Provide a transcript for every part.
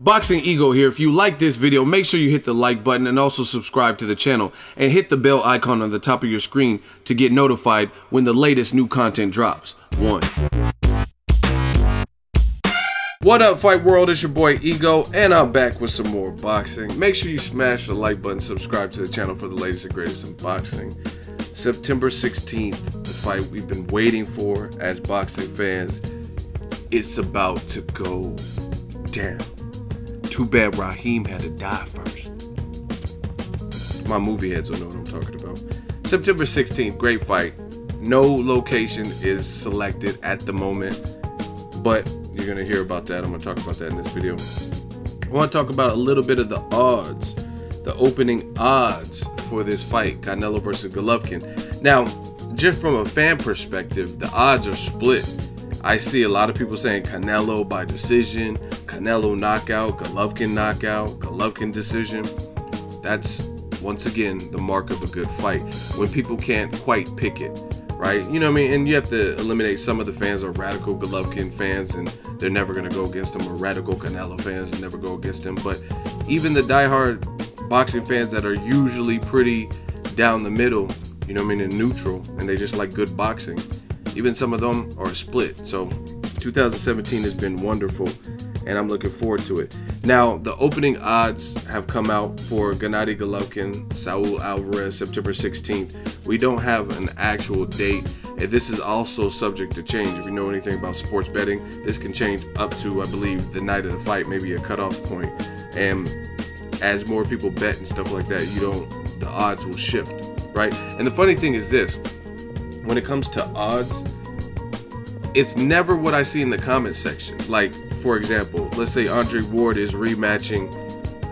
Boxing Ego here. If you like this video, make sure you hit the like button and also subscribe to the channel and hit the bell icon on the top of your screen to get notified when the latest new content drops. What up, Fight World? It's your boy Ego, and I'm back with some more boxing. Make sure you smash the like button, subscribe to the channel for the latest and greatest in boxing. September 16th, the fight we've been waiting for as boxing fans. It's about to go down. Too bad Raheem had to die first. My movie heads will know what I'm talking about. September 16th, great fight. No location is selected at the moment, but you're going to hear about that. I'm going to talk about that in this video. I want to talk about a little bit of the odds, the opening odds for this fight, Canelo versus Golovkin. Now, just from a fan perspective, the odds are split. I see a lot of people saying Canelo by decision, Canelo knockout, Golovkin knockout, Golovkin decision. That's, once again, the mark of a good fight. When people can't quite pick it, right? You know what I mean? And you have to eliminate some of the fans are radical Golovkin fans and they're never going to go against him, or radical Canelo fans and never go against him. But even the diehard boxing fans that are usually pretty down the middle, you know what I mean, and neutral, and they just like good boxing, even some of them are split. So 2017 has been wonderful, and I'm looking forward to it. Now, the opening odds have come out for GENNADY Golovkin, Saul Alvarez, September 16th. We don't have an actual date, and this is also subject to change. If you know anything about sports betting, this can change up to, I believe, the night of the fight, maybe a cutoff point. And as more people bet and stuff like that, the odds will shift, right? And the funny thing is this, when it comes to odds, it's never what I see in the comment section. Like, for example, let's say Andre Ward is rematching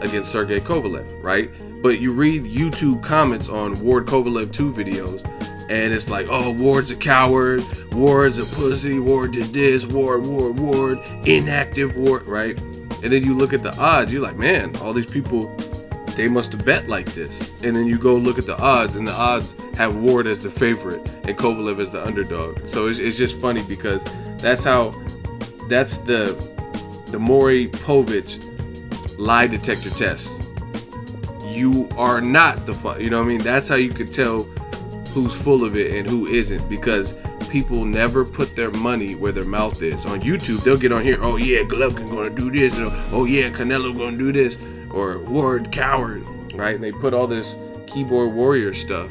against Sergey Kovalev, right? But you read YouTube comments on Ward Kovalev 2 videos, and it's like, oh, Ward's a coward, Ward's a pussy, Ward did this, Ward, inactive Ward, right? And then you look at the odds, you're like, man, all these people, they must have bet like this. And then you go look at the odds, and the odds have Ward as the favorite and Kovalev as the underdog. So it's just funny because that's the Maury Povich lie detector test. You are not the fun, you know what I mean? That's how you could tell who's full of it and who isn't, because people never put their money where their mouth is. On YouTube, they'll get on here, oh yeah, Golovkin gonna do this, or oh yeah, Canelo gonna do this, or Ward coward, right? And they put all this keyboard warrior stuff,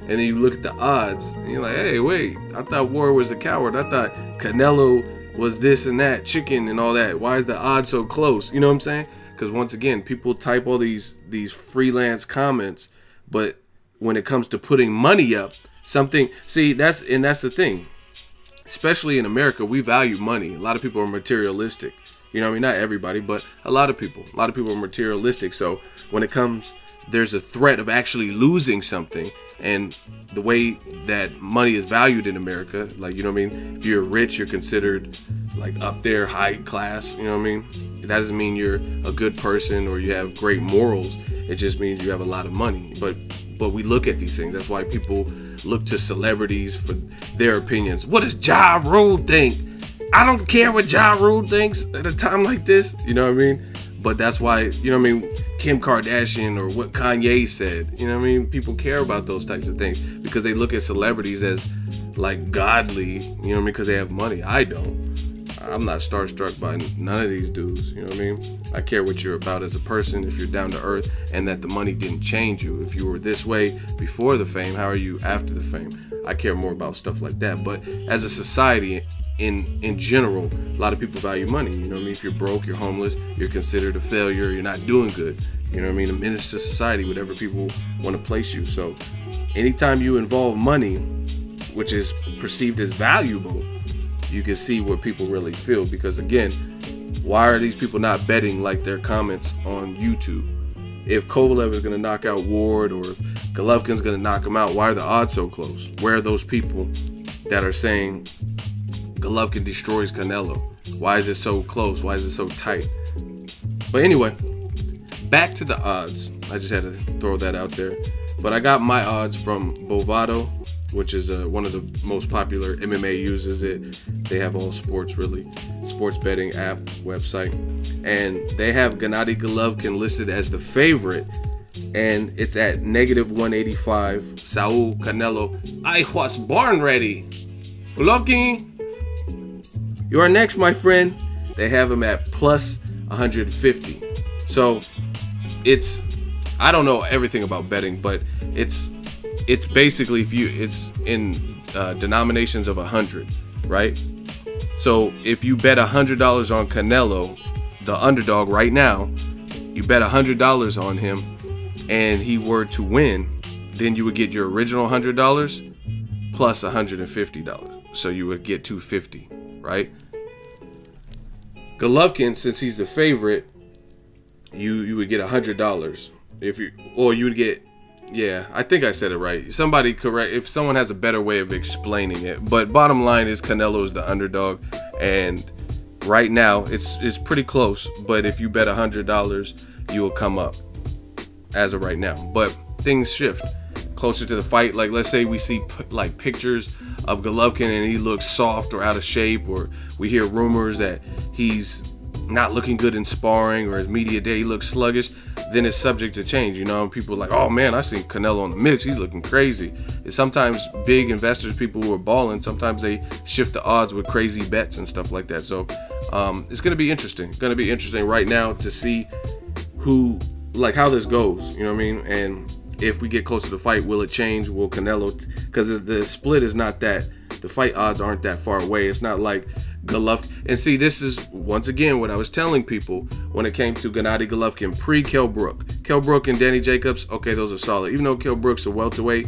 and then you look at the odds and you're like, hey, wait, I thought Ward was a coward. I thought Canelo was this and that, chicken and all that. Why is the odds so close? You know what I'm saying? Because once again, people type all these freelance comments, but when it comes to putting money up, that's the thing. Especially in America, we value money. A lot of people are materialistic. You know what I mean? Not everybody, but a lot of people are materialistic. So when it comes, there's a threat of actually losing something. And the way that money is valued in America, like, you know what I mean? If you're rich, you're considered like up there, high class, you know what I mean? That doesn't mean you're a good person or you have great morals. It just means you have a lot of money. But we look at these things. That's why people look to celebrities for their opinions. What does Ja Rule think? I don't care what Ja Rule thinks at a time like this, you know what I mean? But that's why, you know what I mean, Kim Kardashian or what Kanye said, you know what I mean? People care about those types of things because they look at celebrities as like godly, you know what I mean, because they have money. I don't. I'm not starstruck by none of these dudes, you know what I mean? I care what you're about as a person, if you're down to earth, and that the money didn't change you. If you were this way before the fame, how are you after the fame? I care more about stuff like that. But as a society, in general, a lot of people value money. You know what I mean? If you're broke, you're homeless, you're considered a failure, you're not doing good. You know what I mean? A menace to society, whatever people want to place you. So anytime you involve money, which is perceived as valuable, you can see what people really feel. Because again, why are these people not betting like their comments on YouTube? If Kovalev is going to knock out Ward, or if Golovkin's going to knock him out, why are the odds so close? Where are those people that are saying Golovkin destroys Canelo? Why is it so close? Why is it so tight? But anyway, back to the odds. I just had to throw that out there. But I got my odds from Bovado, which is one of the most popular. MMA uses it. They have all sports, really. Sports betting app, website. And they have Gennady Golovkin listed as the favorite. And it's at -185. Saul, Canelo. I was born ready. Golovkin, you are next, my friend. They have him at plus 150. So it's, I don't know everything about betting, but it's basically, it's in denominations of 100, right? So if you bet $100 on Canelo, the underdog right now, you bet $100 on him and he were to win, then you would get your original $100 plus $150. So you would get $250, right? Golovkin, since he's the favorite, you would get $100 or you would get, yeah, I think I said it right. Somebody correct if someone has a better way of explaining it. But bottom line is Canelo is the underdog, and right now it's pretty close. But if you bet $100, you will come up as of right now. But things shift closer to the fight. Like, let's say we see like pictures of Golovkin and he looks soft or out of shape, or we hear rumors that he's not looking good in sparring, or his media day he looks sluggish, then it's subject to change, you know. And people are like, oh man, I seen Canelo on the mix, he's looking crazy. And sometimes big investors, people who are balling, sometimes they shift the odds with crazy bets and stuff like that. So it's gonna be interesting. Gonna be interesting right now to see who, like, how this goes, you know what I mean? And if we get closer to the fight, will it change? Will Canelo, because the split is not that, the fight odds aren't that far away. It's not like Golovkin. And see, this is once again what I was telling people when it came to Gennady Golovkin pre-Kell Brook. Kell Brook and Danny Jacobs, okay, those are solid. Even though Kell Brook's a welterweight,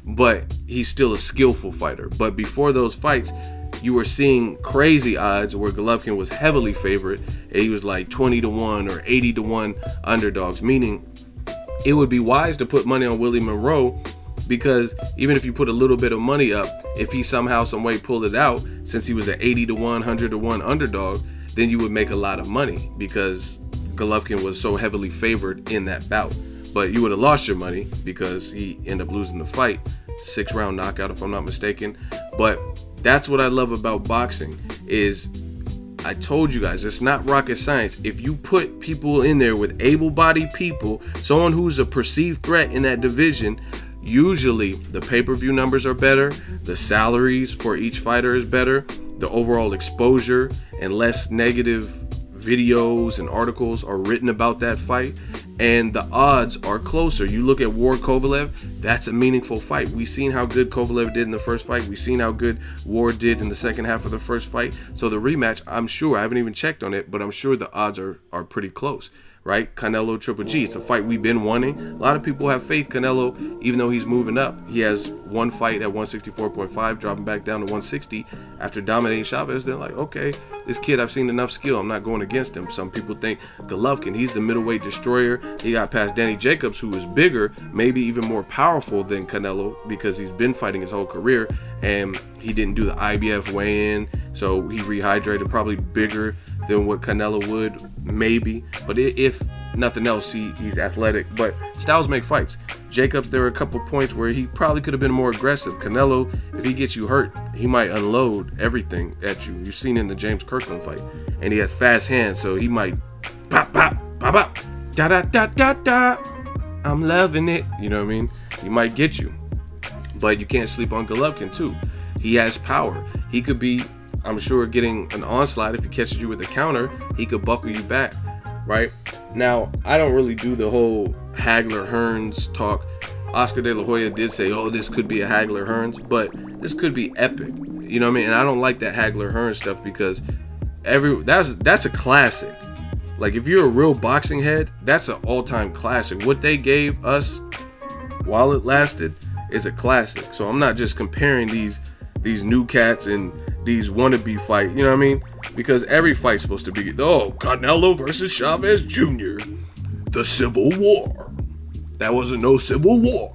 but he's still a skillful fighter. But before those fights, you were seeing crazy odds where Golovkin was heavily favored, and he was like 20-1 or 80-1 underdogs, meaning it would be wise to put money on Willie Monroe, because even if you put a little bit of money up, if he somehow, some way pulled it out, since he was an 80-1, 100-1 underdog, then you would make a lot of money because Golovkin was so heavily favored in that bout. But you would have lost your money because he ended up losing the fight. 6-round knockout, if I'm not mistaken. But that's what I love about boxing, is I told you guys, it's not rocket science. If you put people in there with able-bodied people, someone who's a perceived threat in that division, usually the pay-per-view numbers are better, the salaries for each fighter is better, the overall exposure and less negative videos and articles are written about that fight, and the odds are closer. You look at Ward Kovalev, that's a meaningful fight. We've seen how good Kovalev did in the first fight. We've seen how good Ward did in the second half of the first fight. So the rematch, I'm sure, I haven't even checked on it, but I'm sure the odds are pretty close, right? Canelo Triple G, it's a fight we've been wanting. A lot of people have faith Canelo, even though he's moving up. He has one fight at 164.5, dropping back down to 160 after dominating Chavez. They're like, okay, this kid, I've seen enough skill, I'm not going against him. Some people think Golovkin, he's the middleweight destroyer. He got past Danny Jacobs, who is bigger, maybe even more powerful than Canelo, because he's been fighting his whole career, and he didn't do the IBF weigh-in, so he rehydrated, probably bigger than what Canelo would, maybe. But if nothing else, he's athletic. But styles make fights. Jacobs, there were a couple points where he probably could have been more aggressive. Canelo, if he gets you hurt, he might unload everything at you. You've seen in the James Kirkland fight. And he has fast hands, so he might pop, pop, pop, pop, da, da, da, da, da. I'm loving it. You know what I mean? He might get you. But you can't sleep on Golovkin, too. He has power. He could be, I'm sure, getting an onslaught. If he catches you with a counter, he could buckle you back, right? Now, I don't really do the whole Hagler-Hearns talk. Oscar De La Hoya did say, oh, this could be a Hagler-Hearns, but this could be epic. You know what I mean? And I don't like that Hagler-Hearns stuff, because that's a classic. Like, if you're a real boxing head, that's an all-time classic. What they gave us while it lasted is a classic. So I'm not just comparing these new cats and these wannabe fight, you know what I mean? Because every fight's supposed to be, oh, Canelo versus Chavez Jr., the Civil War. That wasn't no Civil War.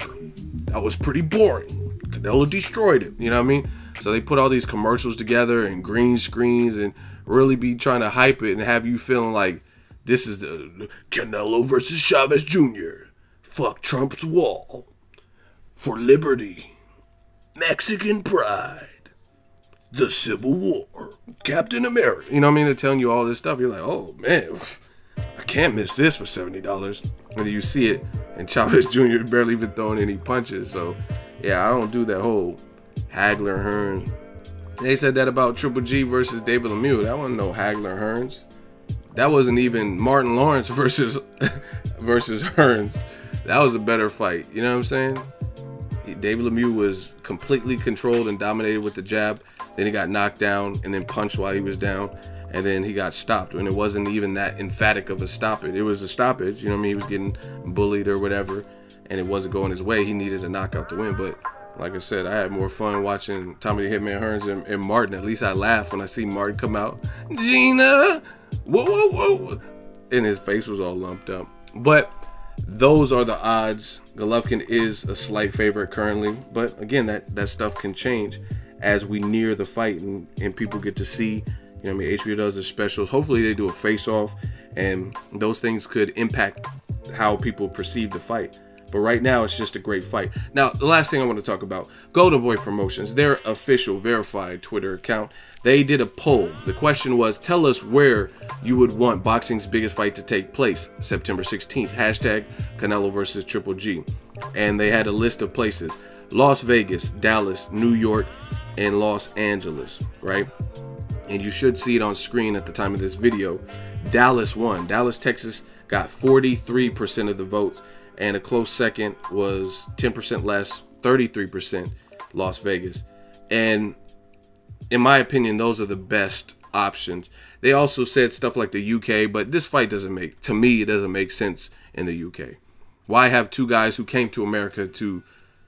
That was pretty boring. Canelo destroyed it, you know what I mean? So they put all these commercials together and green screens and really be trying to hype it and have you feeling like This is the Canelo versus Chavez Jr. Fuck Trump's wall. For liberty. Mexican pride. The Civil War. Captain America. You know what I mean? They're telling you all this stuff. You're like, oh, man, I can't miss this for $70. And then you see it, and Chavez Jr. barely even throwing any punches. So, yeah, I don't do that whole Hagler Hearns. They said that about Triple G versus David Lemieux. That wasn't no Hagler Hearns. That wasn't even Martin Lawrence versus Hearns. That was a better fight. You know what I'm saying? David Lemieux was completely controlled and dominated with the jab. Then he got knocked down and then punched while he was down. And then he got stopped. And it wasn't even that emphatic of a stoppage. It was a stoppage. You know what I mean? He was getting bullied or whatever. And it wasn't going his way. He needed a knockout to win. But like I said, I had more fun watching Tommy the Hitman Hearns and Martin. At least I laugh when I see Martin come out. Gina! Whoa, whoa, whoa. And his face was all lumped up. But those are the odds. Golovkin is a slight favorite currently. But again, that stuff can change as we near the fight and people get to see. You know what I mean? HBO does their specials. Hopefully they do a face-off. And those things could impact how people perceive the fight. But right now, it's just a great fight. Now, the last thing I want to talk about, Goldenboy Promotions, their official verified Twitter account, they did a poll. The question was, tell us where you would want boxing's biggest fight to take place, September 16th. Hashtag Canelo versus Triple G. And they had a list of places: Las Vegas, Dallas, New York, and Los Angeles, right? And you should see it on screen at the time of this video. Dallas won. Dallas, Texas got 43% of the votes. And a close second was 10% less, 33% Las Vegas. And in my opinion, those are the best options. They also said stuff like the UK, but this fight doesn't make, to me, it doesn't make sense in the UK. Why have two guys who came to America to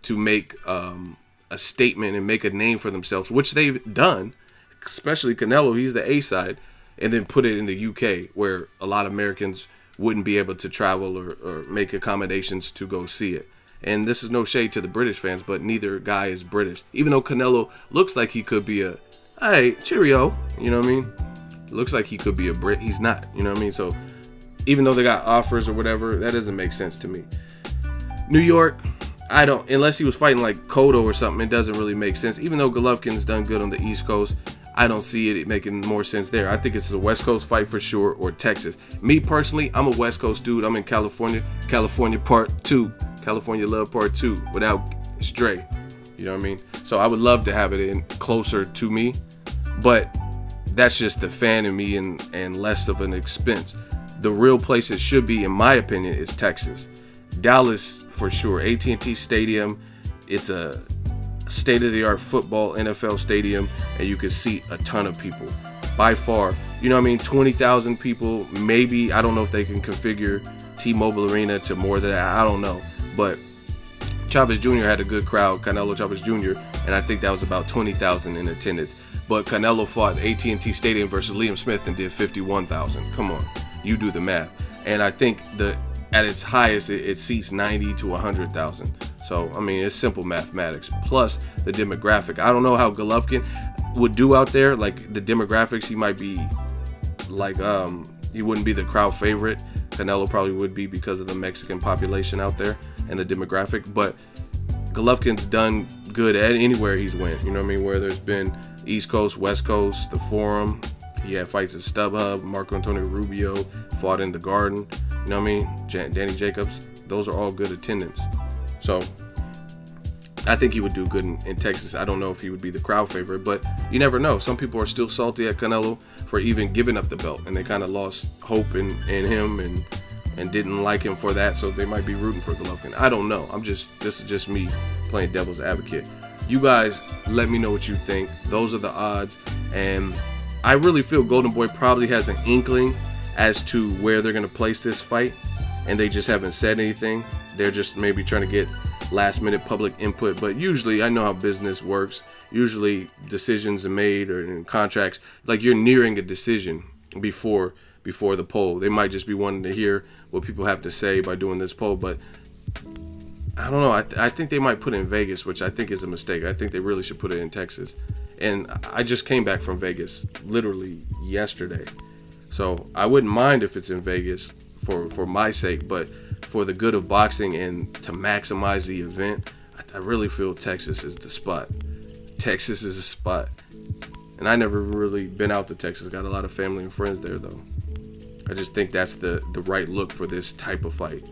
make a statement and make a name for themselves, which they've done, especially Canelo, he's the A side, and then put it in the UK where a lot of Americans wouldn't be able to travel or make accommodations to go see it. And this is no shade to the British fans, but neither guy is British. Even though Canelo looks like he could be a, hey, cheerio, you know what I mean? Looks like he could be a Brit. He's not, you know what I mean? So even though they got offers or whatever, that doesn't make sense to me. New York, I don't, unless he was fighting like Cotto or something, it doesn't really make sense. Even though Golovkin's done good on the East Coast, I don't see it making more sense there. I think it's a West Coast fight for sure, or Texas. Me personally, I'm a West Coast dude. I'm in California. California Part 2. California Love Part 2 without Stray. You know what I mean? So I would love to have it in closer to me, but that's just the fan in me and less of an expense. The real place it should be, in my opinion, is Texas. Dallas for sure. AT&T Stadium. It's a state-of-the-art football NFL stadium, and you could seat a ton of people by far. You know what I mean? 20,000 people, maybe. I don't know if they can configure T-Mobile Arena to more than that. I don't know. But Chavez Jr. had a good crowd, Canelo Chavez Jr., and I think that was about 20,000 in attendance. But Canelo fought AT&T Stadium versus Liam Smith and did 51,000. Come on, you do the math. And I think at its highest, it seats 90 to 100,000. So, I mean, it's simple mathematics, plus the demographic. I don't know how Golovkin would do out there. Like, the demographics, he might be, like, he wouldn't be the crowd favorite. Canelo probably would be because of the Mexican population out there and the demographic. But Golovkin's done good at anywhere he's went. You know what I mean? Where there's been East Coast, West Coast, the Forum. He had fights at StubHub. Marco Antonio Rubio fought in the Garden. You know what I mean? Danny Jacobs. Those are all good attendance. So I think he would do good in Texas. I don't know if he would be the crowd favorite, but you never know. Some people are still salty at Canelo for even giving up the belt, and they kind of lost hope in him and didn't like him for that, so they might be rooting for Golovkin. I don't know. This is just me playing devil's advocate. You guys, let me know what you think. Those are the odds, and I really feel Goldenboy probably has an inkling as to where they're going to place this fight, and they just haven't said anything. They're just maybe trying to get last minute public input, but usually I know how business works. Usually decisions are made or in contracts, like you're nearing a decision before the poll. They might just be wanting to hear what people have to say by doing this poll, but I don't know. I think they might put it in Vegas, which I think is a mistake. I think they really should put it in Texas. And I just came back from Vegas literally yesterday. So I wouldn't mind if it's in Vegas for my sake, but for the good of boxing and to maximize the event, I really feel Texas is the spot. Texas is the spot. And I never really been out to Texas. Got a lot of family and friends there though. I just think that's the right look for this type of fight.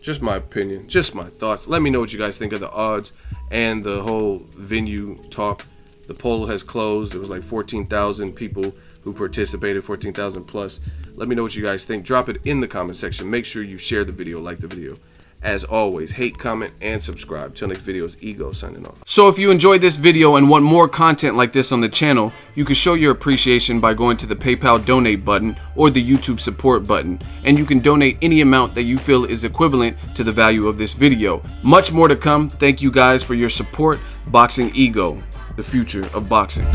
Just my opinion, just my thoughts. Let me know what you guys think of the odds and the whole venue talk. The poll has closed. It was like 14,000 people who participated, 14,000 plus. Let me know what you guys think. Drop it in the comment section. Make sure you share the video, like the video. As always, hate, comment, and subscribe. Till next video, is Ego signing off. So if you enjoyed this video and want more content like this on the channel, you can show your appreciation by going to the PayPal donate button or the YouTube support button. And you can donate any amount that you feel is equivalent to the value of this video. Much more to come. Thank you guys for your support. Boxing Ego, the future of boxing.